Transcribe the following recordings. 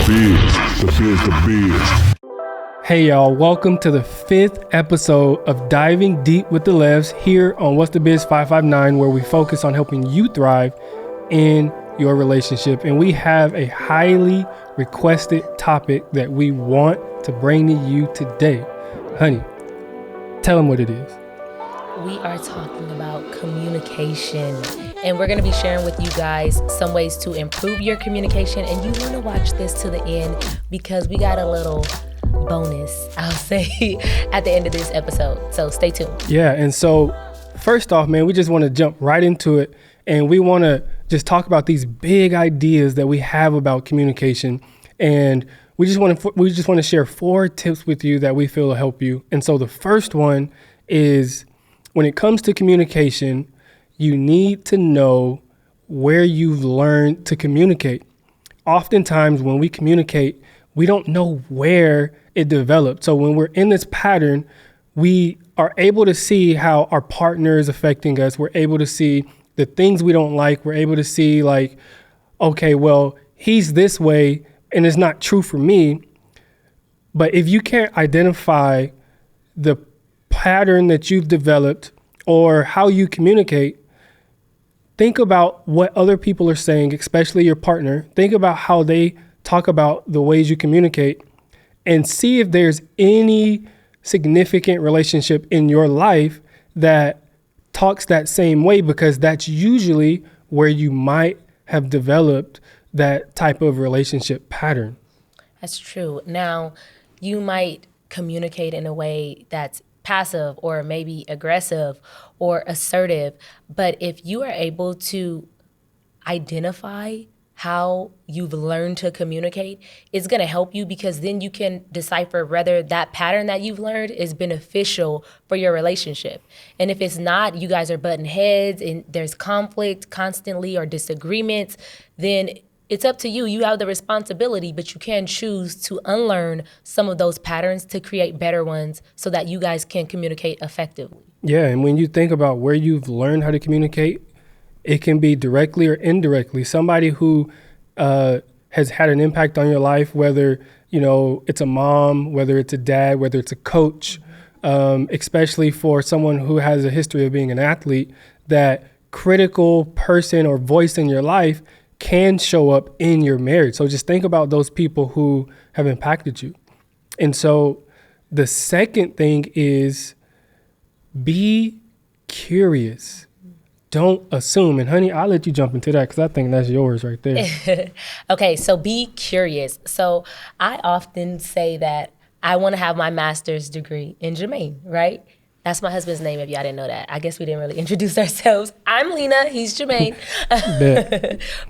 The biz. Hey y'all, welcome to the 5th episode of Diving Deep with the Levs here on What's the Biz 559, where we focus on helping you thrive in your relationship. And we have a highly requested topic that we want to bring to you today. Honey, tell them what it is. We are talking about communication, and we're going to be sharing with you guys some ways to improve your communication. And you want to watch this to the end because we got a little bonus, I'll say, at the end of this episode. So stay tuned. Yeah, and so first off, man, we just want to jump right into it, and we want to just talk about these big ideas that we have about communication. And we just want to share 4 tips with you that we feel will help you. And so the first one is, when it comes to communication, you need to know where you've learned to communicate. Oftentimes when we communicate, we don't know where it developed. So when we're in this pattern, we are able to see how our partner is affecting us. We're able to see the things we don't like. We're able to see like, okay, well, he's this way and it's not true for me. But if you can't identify the pattern that you've developed or how you communicate, think about what other people are saying, especially your partner. Think about how they talk about the ways you communicate and see if there's any significant relationship in your life that talks that same way, because that's usually where you might have developed that type of relationship pattern. That's true. Now, you might communicate in a way that's passive or maybe aggressive or assertive, but if you are able to identify how you've learned to communicate, it's going to help you, because then you can decipher whether that pattern that you've learned is beneficial for your relationship. And if it's not, you guys are butting heads and there's conflict constantly or disagreements, then it's up to you. You have the responsibility, but you can choose to unlearn some of those patterns to create better ones so that you guys can communicate effectively. Yeah, and when you think about where you've learned how to communicate, it can be directly or indirectly. Somebody who has had an impact on your life, whether it's a mom, whether it's a dad, whether it's a coach, especially for someone who has a history of being an athlete, that critical person or voice in your life can show up in your marriage. So just think about those people who have impacted you. And so the second thing is, be curious. Don't assume. And honey, I'll let you jump into that because I think that's yours right there. Okay, so be curious. So I often say that I want to have my master's degree in Jermaine, right? That's my husband's name, if y'all didn't know that. I guess we didn't really introduce ourselves. I'm Lena, he's Jermaine.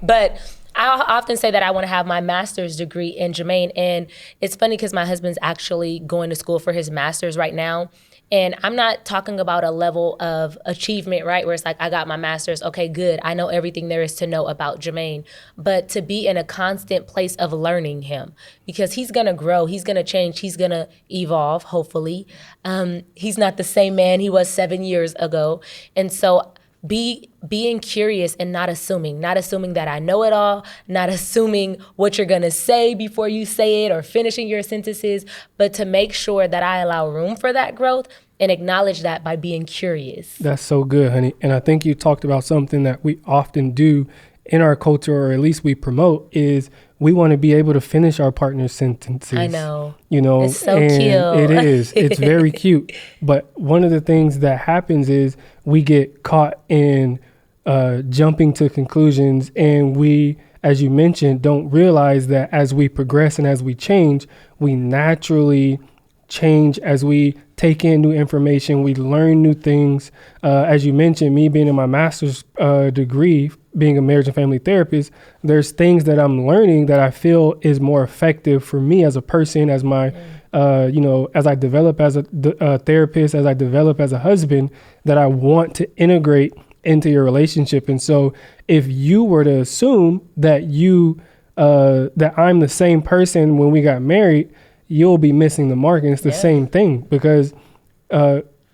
But I often say that I want to have my master's degree in Jermaine. And it's funny because my husband's actually going to school for his master's right now. And I'm not talking about a level of achievement, right, where it's like, I got my master's, okay, good, I know everything there is to know about Jermaine. But to be in a constant place of learning him, because he's going to grow, he's going to change, he's going to evolve, hopefully. He's not the same man he was 7 years ago. And so being curious and not assuming that I know it all, not assuming what you're going to say before you say it or finishing your sentences, but to make sure that I allow room for that growth and acknowledge that by being curious. That's so good, honey. And I think you talked about something that we often do in our culture, or at least we promote, is we want to be able to finish our partner's sentences. I know. It's so cute. It is. It's very cute. But one of the things that happens is we get caught in jumping to conclusions, and we, as you mentioned, don't realize that as we progress and as we change, we naturally change as we take in new information, we learn new things. As you mentioned, me being in my master's degree, being a marriage and family therapist, there's things that I'm learning that I feel is more effective for me as a person, as my, as I develop as a therapist, as I develop as a husband, that I want to integrate into your relationship. And so if you were to assume that that I'm the same person when we got married, you'll be missing the mark. And it's the same thing, because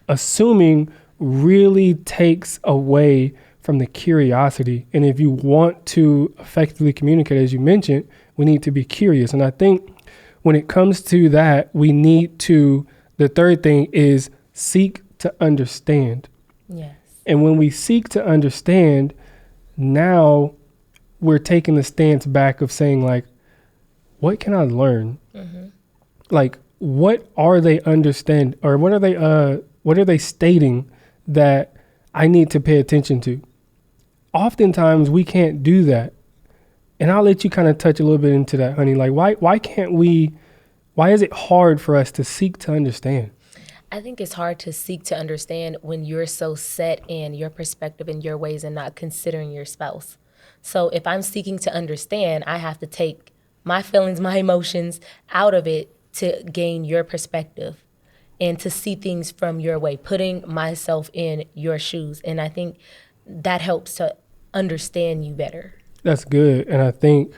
assuming really takes away from the curiosity. And if you want to effectively communicate, as you mentioned, We need to be curious. And I think when it comes to that, the third thing is seek to understand. Yes. And when we seek to understand, now we're taking the stance back of saying, like, what can I learn? Mm-hmm. Like, what are they understand, or what are they stating that I need to pay attention to? Oftentimes we can't do that. And I'll let you kind of touch a little bit into that, honey. Like, why is it hard for us to seek to understand? I think it's hard to seek to understand when you're so set in your perspective and your ways and not considering your spouse. So if I'm seeking to understand, I have to take my feelings, my emotions out of it to gain your perspective and to see things from your way, putting myself in your shoes. And I think that helps to understand you better. That's good. And I think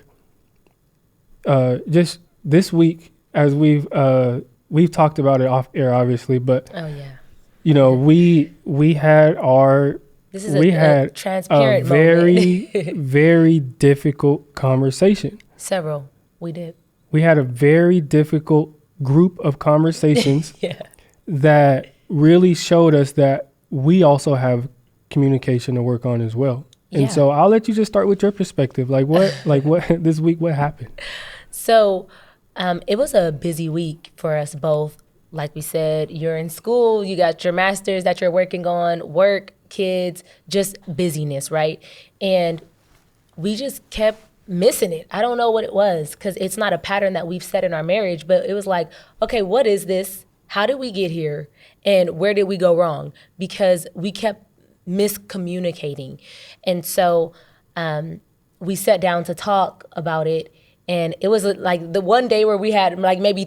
just this week, as we've talked about it off air, obviously, but you know, we had a transparent very moment. very difficult conversation. Several, we did. We had a very difficult group of conversations that really showed us that we also have communication to work on as well. And so I'll let you just start with your perspective. Like what this week, what happened? So it was a busy week for us both. Like we said, you're in school, you got your master's that you're working on, work, kids, just busyness, right? And we just kept missing it. I don't know what it was, because it's not a pattern that we've set in our marriage, but it was like, okay, what is this? How did we get here? And where did we go wrong? Because we kept miscommunicating. And so we sat down to talk about it. And it was like the one day where we had like maybe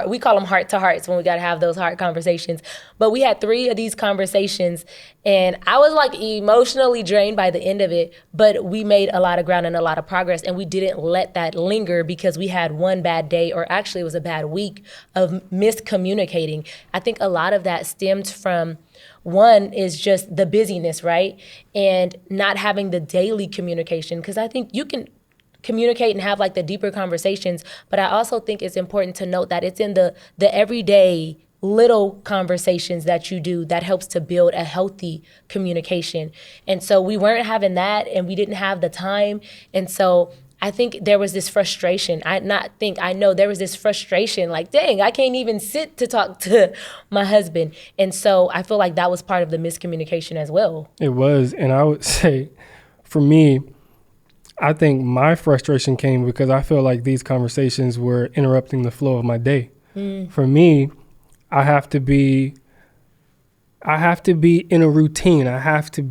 we call them heart to hearts when we got to have those heart conversations. But we had 3 of these conversations, and I was like emotionally drained by the end of it, but we made a lot of ground and a lot of progress, and we didn't let that linger because we had one bad day, or actually it was a bad week of miscommunicating. I think a lot of that stemmed from, one is just the busyness, right? And not having the daily communication, because I think you can communicate and have like the deeper conversations, but I also think it's important to note that it's in the everyday little conversations that you do that helps to build a healthy communication. And so we weren't having that, and we didn't have the time. And so I think there was this frustration. I know there was this frustration, like, dang, I can't even sit to talk to my husband. And so I feel like that was part of the miscommunication as well. It was. And I would say, for me, I think my frustration came because I feel like these conversations were interrupting the flow of my day. For me, I have to be in a routine. I have to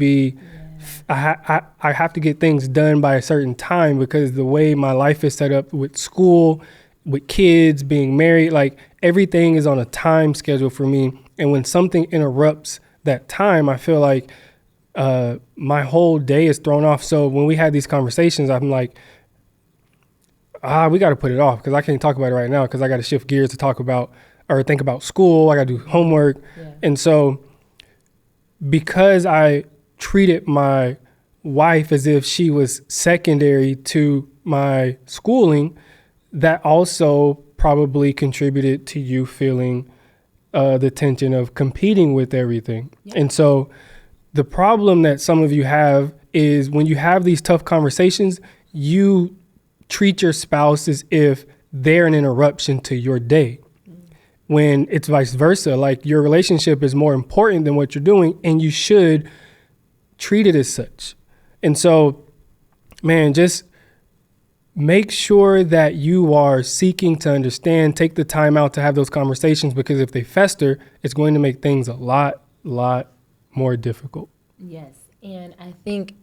get things done by a certain time, because the way my life is set up with school, with kids, being married, like everything is on a time schedule for me. And when something interrupts that time, I feel like my whole day is thrown off. So when we had these conversations, I'm like, we got to put it off, because I can't talk about it right now, because I got to shift gears to talk about or think about school. I got to do homework. Yeah. And so because I treated my wife as if she was secondary to my schooling, that also probably contributed to you feeling the tension of competing with everything. Yeah. And so the problem that some of you have is when you have these tough conversations, you treat your spouse as if they're an interruption to your day, when it's vice versa. Like, your relationship is more important than what you're doing, and you should treat it as such. And so, man, just make sure that you are seeking to understand. Take the time out to have those conversations, because if they fester, it's going to make things a lot more difficult. Yes. And I think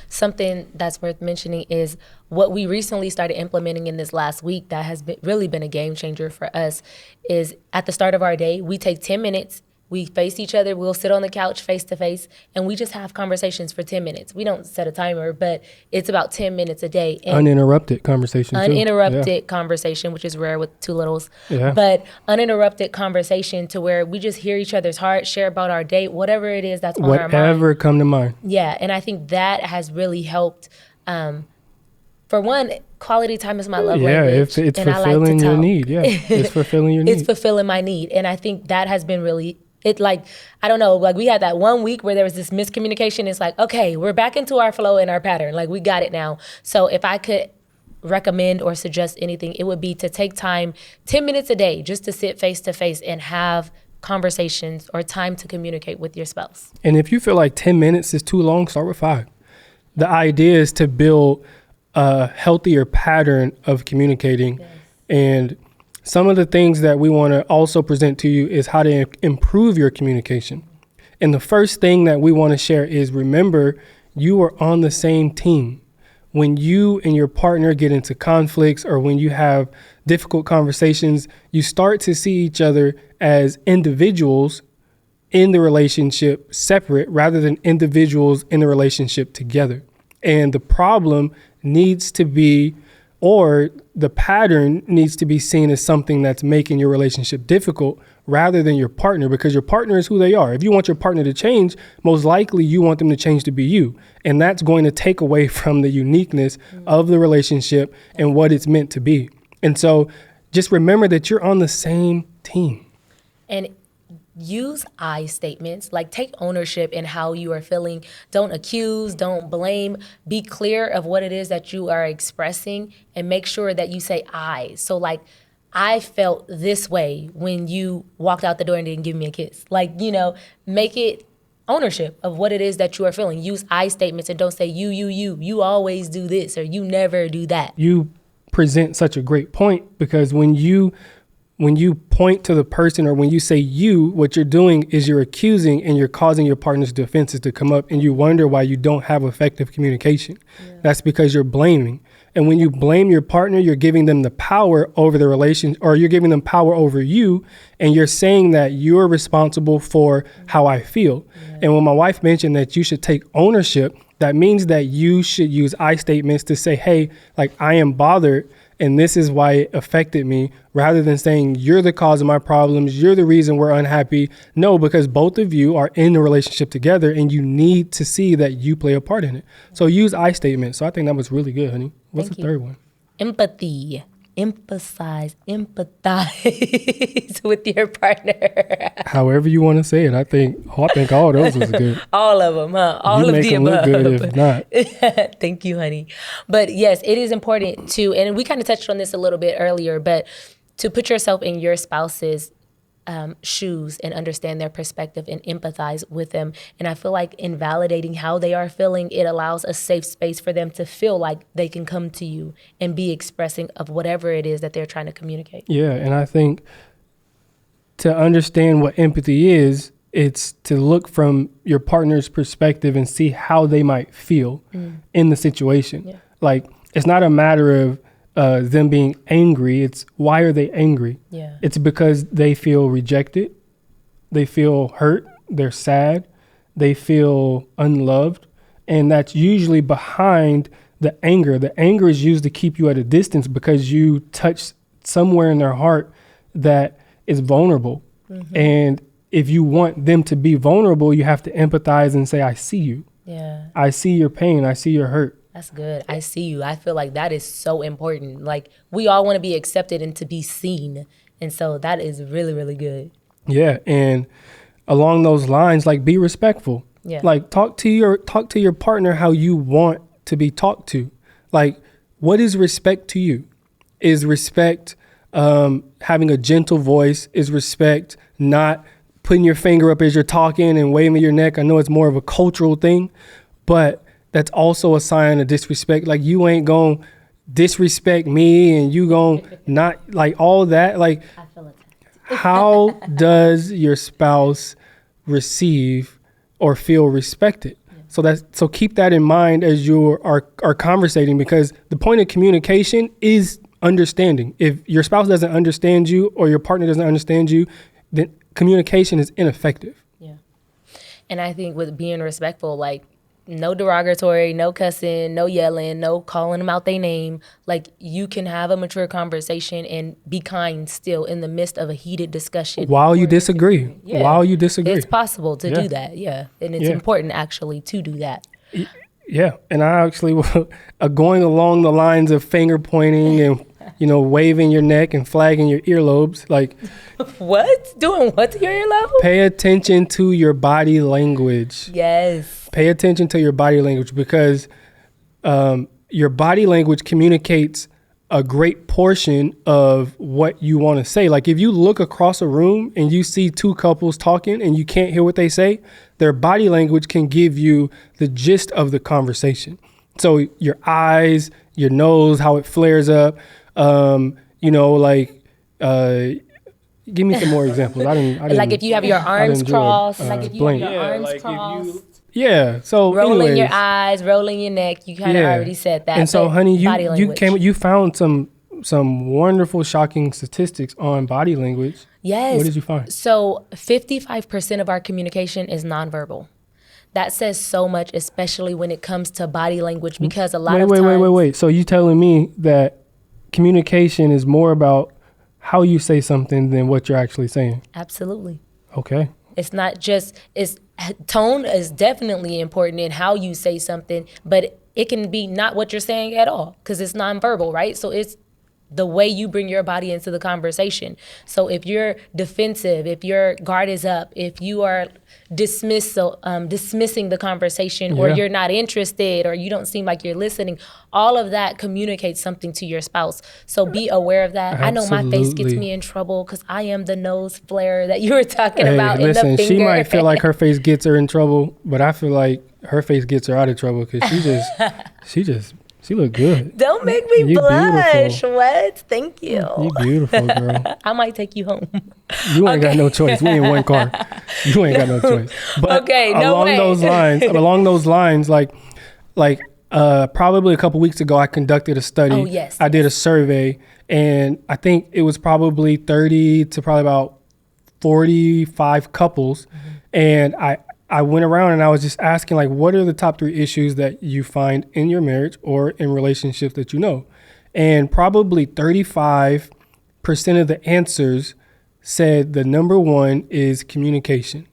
something that's worth mentioning is what we recently started implementing in this last week that has really been a game changer for us is at the start of our day, we take 10 minutes. We face each other. We'll sit on the couch face to face, and we just have conversations for 10 minutes. We don't set a timer, but it's about 10 minutes a day. And uninterrupted conversation. Conversation, which is rare with 2 littles. Yeah. But uninterrupted conversation to where we just hear each other's heart, share about our day, whatever it is that's on our mind. Whatever come to mind. Yeah, and I think that has really helped for one, quality time is my love Yeah, language. it's and fulfilling I your like to need. Yeah, it's fulfilling your need. It's fulfilling my need. And I think that has been really, it like, I don't know, like we had that one week where there was this miscommunication. It's like, okay, we're back into our flow and our pattern. Like we got it now. So if I could recommend or suggest anything, it would be to take time, 10 minutes a day, just to sit face to face and have conversations or time to communicate with your spouse. And if you feel like 10 minutes is too long, start with 5. The idea is to build a healthier pattern of communicating. Yes. And some of the things that we want to also present to you is how to improve your communication. And the first thing that we want to share is, remember, you are on the same team. When you and your partner get into conflicts or when you have difficult conversations, you start to see each other as individuals in the relationship separate rather than individuals in the relationship together. And the problem needs to be, or the pattern needs to be seen as something that's making your relationship difficult rather than your partner, because your partner is who they are. If you want your partner to change, most likely you want them to change to be you. And that's going to take away from the uniqueness of the relationship and what it's meant to be. And so just remember that you're on the same team. And use I statements, like take ownership in how you are feeling. Don't accuse, don't blame. Be clear of what it is that you are expressing and make sure that you say I. So like, I felt this way when you walked out the door and didn't give me a kiss. Like, you know, make it ownership of what it is that you are feeling. Use I statements and don't say you. You always do this or you never do that. You present such a great point, because when you point to the person or when you say you, what you're doing is you're accusing and you're causing your partner's defenses to come up, and you wonder why you don't have effective communication. Yeah. That's because you're blaming. And when you blame your partner, you're giving them the power over the relation, or you're giving them power over you. And you're saying that you're responsible for how I feel. Yeah. And when my wife mentioned that you should take ownership, that means that you should use I statements to say, hey, like, I am bothered and this is why it affected me, rather than saying you're the cause of my problems, you're the reason we're unhappy. No, because both of you are in the relationship together and you need to see that you play a part in it. So use I statements. So I think that was really good, honey. What's the third one? Empathy. Empathize with your partner. However you want to say it. I think all those was good. All of them, huh? All of the above. You make them look good if not. Thank you, honey. But yes, it is important to, and we kind of touched on this a little bit earlier, but to put yourself in your spouse's shoes and understand their perspective and empathize with them. And I feel like in validating how they are feeling, it allows a safe space for them to feel like they can come to you and be expressing of whatever it is that they're trying to communicate. Yeah, and I think to understand what empathy is, it's to look from your partner's perspective and see how they might feel in the situation. Yeah. Like, it's not a matter of them being angry. It's why are they angry? Yeah. It's because they feel rejected. They feel hurt. They're sad. They feel unloved. And that's usually behind the anger. The anger is used to keep you at a distance because you touch somewhere in their heart that is vulnerable. Mm-hmm. And if you want them to be vulnerable, you have to empathize and say, I see you. Yeah. I see your pain. I see your hurt. That's good. I see you. I feel like that is so important. Like, we all want to be accepted and to be seen. And so that is really, really good. Yeah. And along those lines, like, be respectful. Yeah. Like, talk to your partner how you want to be talked to. Like, what is respect to you? Is respect having a gentle voice? Is respect not putting your finger up as you're talking and waving your neck? I know it's more of a cultural thing, but that's also a sign of disrespect. Like, you ain't gonna disrespect me and you gonna not, like, all that. Like, I feel attacked. How does your spouse receive or feel respected? Yeah. So keep that in mind as you are conversating, because the point of communication is understanding. If your spouse doesn't understand you or your partner doesn't understand you, then communication is ineffective. Yeah. And I think with being respectful, like, no derogatory, no cussing, no yelling, no calling them out their name. Like, you can have a mature conversation and be kind still in the midst of a heated discussion. While you disagree. Yeah. While you disagree. It's possible to do that, yeah. And it's important actually to do that. Yeah, and I actually going along the lines of finger pointing and waving your neck and flagging your earlobes. Like, what? Doing what to your ear level? pay attention to your body language. Yes. Pay attention to your body language because your body language communicates a great portion of what you want to say. Like if you look across a room and you see two couples talking and you can't hear what they say, their body language can give you the gist of the conversation. So your eyes, your nose, how it flares up, give me some more examples. I didn't like if you have your arms crossed, like if you blank. have your arms like crossed. So Rolling your anyways, eyes, rolling your neck. You kind of already said that. And so, honey, body you found some wonderful, shocking statistics on body language. Yes. What did you find? So 55% of our communication is nonverbal. That says so much, especially when it comes to body language, because a lot of times... Wait. So you telling me that communication is more about how you say something than what you're actually saying? Absolutely. Okay. It's not just... Tone is definitely important in how you say something, but it can be not what you're saying at all because it's nonverbal, right? So it's the way you bring your body into the conversation. So if you're defensive, if your guard is up, if you are dismissing the conversation, or you're not interested, or you don't seem like you're listening, all of that communicates something to your spouse. So be aware of that. Absolutely. I know my face gets me in trouble because I am the nose flare that you were talking about. Listen, in the finger. she might feel like her face gets her in trouble, but I feel like her face gets her out of trouble because she look good. Don't make me You blush. beautiful. What? Thank you. You beautiful, girl. I might take you home. You ain't got no choice. We in one car. You ain't got no choice. But okay, no along way. along those lines, like probably a couple weeks ago, I conducted a study. Oh, yes. I did a survey, and I think it was probably 30 to probably about 45 couples, and I went around and I was just asking, like, what are the top 3 issues that you find in your marriage or in relationships that you know? And probably 35% of the answers said the number one is communication.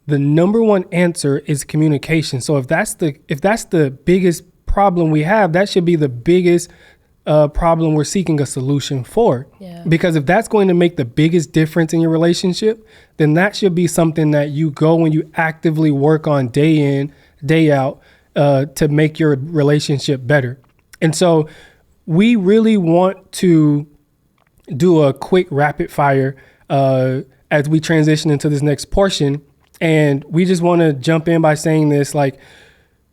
The number one answer is communication. So if that's the biggest problem we have, that should be the biggest problem we're seeking a solution for. Yeah. Because if that's going to make the biggest difference in your relationship, then that should be something that you go and you actively work on day in, day out to make your relationship better. And so we really want to do a quick rapid fire as we transition into this next portion. And we just want to jump in by saying this, like,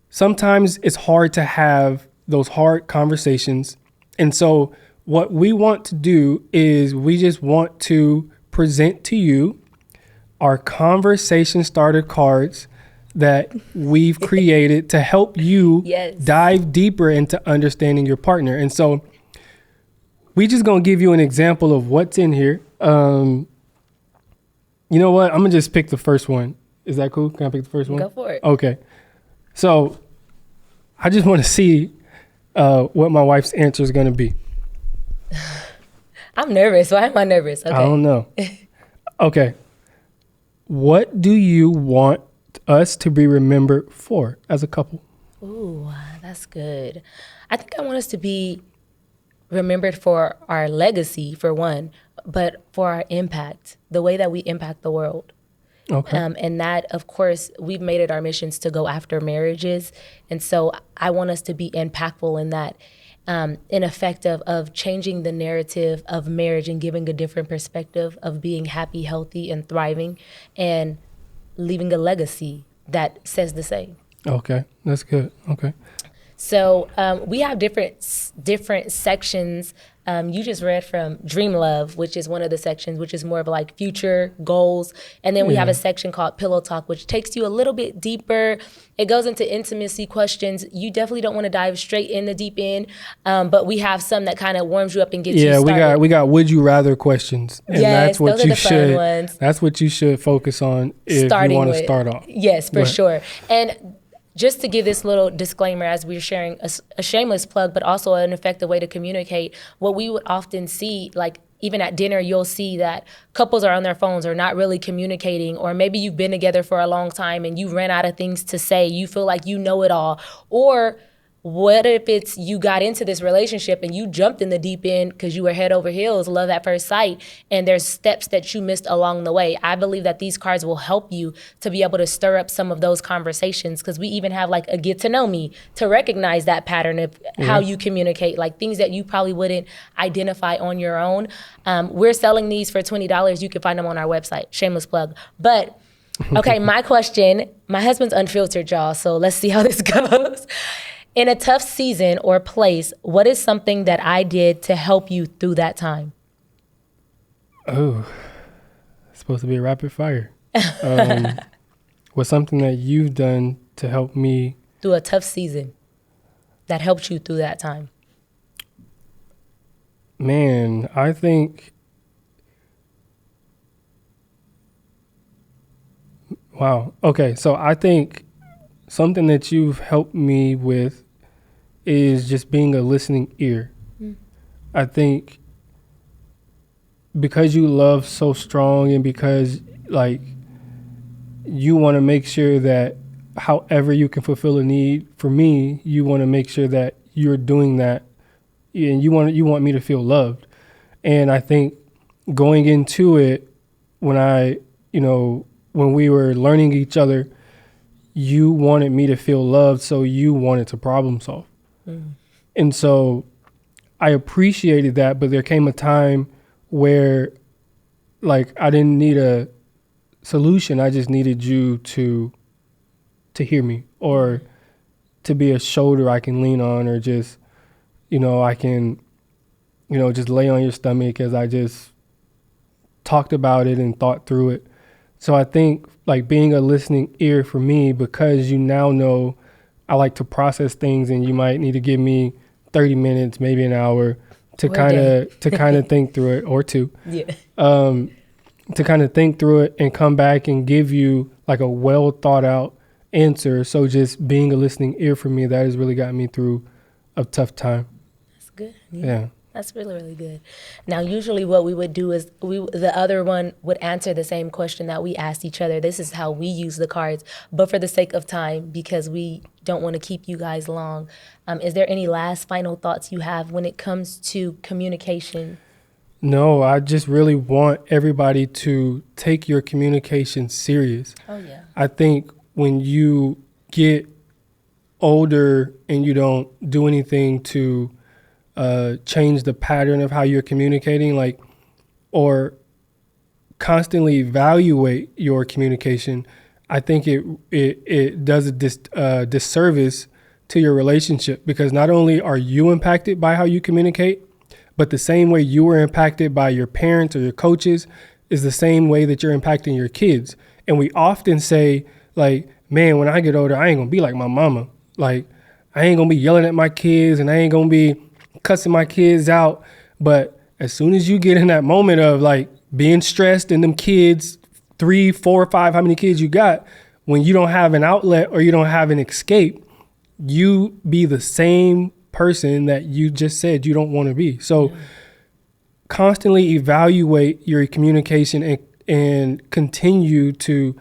sometimes it's hard to have those hard conversations. And so what we want to do is we just want to present to you our conversation starter cards that we've created to help you dive deeper into understanding your partner. And so we just going to give you an example of what's in here. You know what? I'm going to just pick the first one. Is that cool? Can I pick the first one? Go for it. Okay. So I just want to see what my wife's answer is going to be. I'm nervous. Why am I nervous? Okay. I don't know. Okay. What do you want us to be remembered for as a couple? Ooh, that's good. I think I want us to be remembered for our legacy, for one, but for our impact, the way that we impact the world. Okay. And that, of course, we've made it our missions to go after marriages. And so I want us to be impactful in that, in effect of changing the narrative of marriage and giving a different perspective of being happy, healthy, and thriving, and leaving a legacy that says the same. Okay, that's good. Okay. So we have different sections. You just read from Dream Love, which is one of the sections, which is more of like future goals. And then we have a section called Pillow Talk, which takes you a little bit deeper. It goes into intimacy questions. You definitely don't want to dive straight in the deep end, but we have some that kind of warms you up and gets you started. Yeah, we got would you rather questions. And yes, that's what those are the fun ones. That's what you should focus on if you want to start off. Yes, for sure. And just to give this little disclaimer, as we're sharing a shameless plug, but also an effective way to communicate, what we would often see, like even at dinner, you'll see that couples are on their phones or not really communicating, or maybe you've been together for a long time and you ran out of things to say. You feel like you know it all. Or what if it's you got into this relationship and you jumped in the deep end because you were head over heels, love at first sight, and there's steps that you missed along the way. I believe that these cards will help you to be able to stir up some of those conversations, because we even have like a get to know me to recognize that pattern of how you communicate, like things that you probably wouldn't identify on your own. We're selling these for $20. You can find them on our website. Shameless plug. But okay, my question, my husband's unfiltered, y'all, so let's see how this goes. In a tough season or place, what is something that I did to help you through that time? Oh, it's supposed to be a rapid fire. What's something that you've done to help me through a tough season that helped you through that time? Man, I think, wow. Okay, so I think something that you've helped me with is just being a listening ear. I think because you love so strong, and because like you want to make sure that however you can fulfill a need for me, you want to make sure that you're doing that, and you want me to feel loved. And I think going into it, when we were learning each other, you wanted me to feel loved, so you wanted to problem solve. And so I appreciated that, but there came a time where like I didn't need a solution. I just needed you to hear me, or to be a shoulder I can lean on, or just, I can, just lay on your stomach as I just talked about it and thought through it. So I think like being a listening ear for me, because you now know I like to process things, and you might need to give me 30 minutes, maybe an hour to kind of think through it, or two. Yeah. To kind of think through it and come back and give you like a well thought out answer. So just being a listening ear for me, that has really got me through a tough time. That's good. Yeah. That's really, really good. Now, usually what we would do is the other one would answer the same question that we asked each other. This is how we use the cards. But for the sake of time, because we don't want to keep you guys long, is there any last final thoughts you have when it comes to communication? No, I just really want everybody to take your communication serious. Oh, yeah. I think when you get older and you don't do anything to change the pattern of how you're communicating, or constantly evaluate your communication, I think it does a disservice to your relationship, because not only are you impacted by how you communicate, but the same way you were impacted by your parents or your coaches is the same way that you're impacting your kids. And we often say, like, man, when I get older, I ain't gonna be like my mama. Like, I ain't gonna be yelling at my kids, and I ain't gonna be cussing my kids out. But as soon as you get in that moment of like being stressed and them kids, 3, 4, 5, how many kids you got, when you don't have an outlet or you don't have an escape, you be the same person that you just said you don't want to be. So constantly evaluate your communication and continue to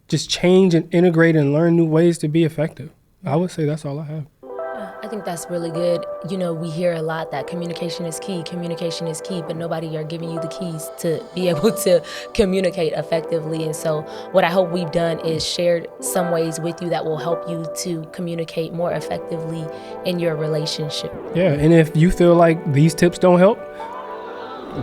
just change and integrate and learn new ways to be effective. I would say that's all I have. I think that's really good. You know, we hear a lot that communication is key, but nobody are giving you the keys to be able to communicate effectively. And so what I hope we've done is shared some ways with you that will help you to communicate more effectively in your relationship. Yeah, and if you feel like these tips don't help,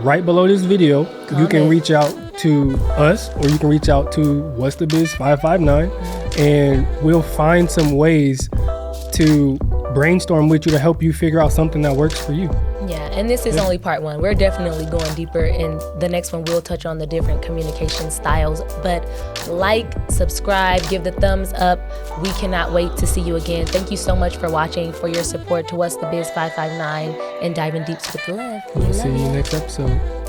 right below this video, you can reach out to us, or you can reach out to What's the Biz 559, and we'll find some ways to brainstorm with you to help you figure out something that works for you. Yeah, and this is only part one. We're definitely going deeper. In the next one, we'll touch on the different communication styles. But like, subscribe, give the thumbs up. We cannot wait to see you again. Thank you so much for watching, for your support to What's the Biz 559 and Diving Deeps with Lev. We'll see you next episode.